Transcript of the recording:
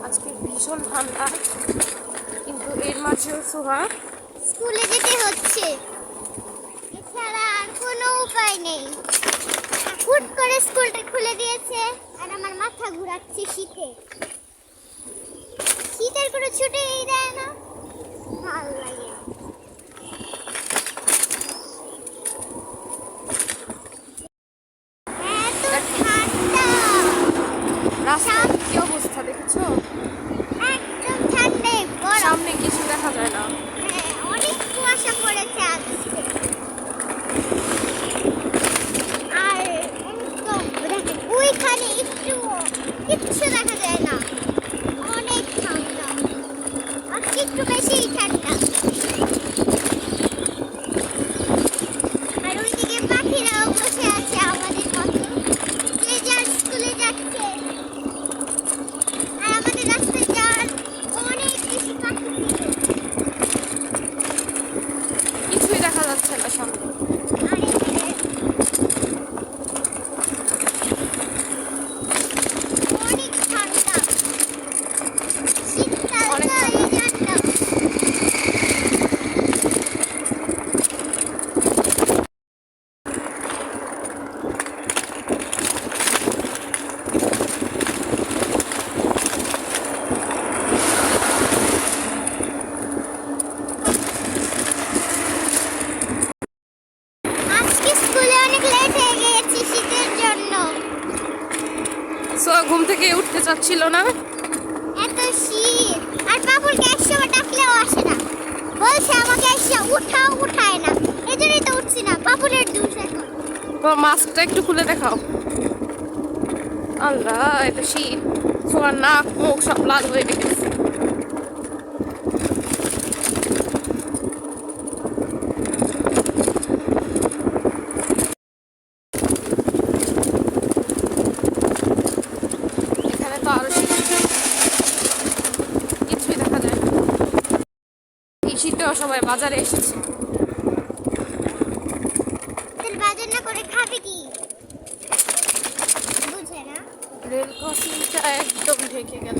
আজকে ভীষণ ঠান্ডা, কিন্তু এর মাঝেও সোহা স্কুলে যেতে হচ্ছে, এছাড়া আর কোনো উপায় নেই। হুট করে স্কুলটা খুলে দিয়েছে আর আমার মাথা ঘুরাচ্ছে শীতে। শীতের কোনো ছুটিই দেয় না, ভাল লাগে। এত ঠান্ডা, রাস্তার কি অবস্থা দেখেছো? একদম ঠান্ডায় গরম। সামনে কিছু দেখা যায় না। হ্যাঁ, অনেক কুয়াশা পড়েছে আজকে। আর একদম দেখেন ওইখানে কিচ্ছু দেখা যায় না, অনেক ঠান্ডা। আজকে একটু বেশিই ঠান্ডা। আর ওইদিকে পাখিরাও বসে আছে আমাদের মতো, যে যার স্কুলে যাচ্ছে। আর আমাদের রাস্তায় যাওয়ার অনেক বেশি পাখি ছিল। কিছুই দেখা যাচ্ছে না সামনে। আর এখানে অনেক ঠান্ডা, শীতকাল অনেক তো ঠান্ডা। এই জন্য। আজকে স্কুলে অনেক লেট হয়ে গেছে শীতের জন্য। সোহা ঘুম থেকে উঠতে চাচ্ছিল না। এত শীত, আর বাবুলকে একসময় ডাকলেও আসে না, বলছে আমাকে এসে উঠাও, উঠায় না। এজন্যই তো উঠছি না, বাবুলের দোষ এখন। তোমার মাস্কটা একটু খুলে দেখাও। আল্লাহ, এটা শীত। সোহার নাক মুখ সব লাল হয়ে গেছে। এখানে তো আরো শীত, কিছুই দেখা যায় না। এই শীতেও সবাই বাজারে এসেছে। তেল বাজার না করে খাবে কি, বুঝে না। রেল ক্রসিংটা একদম ঢেকে গেল।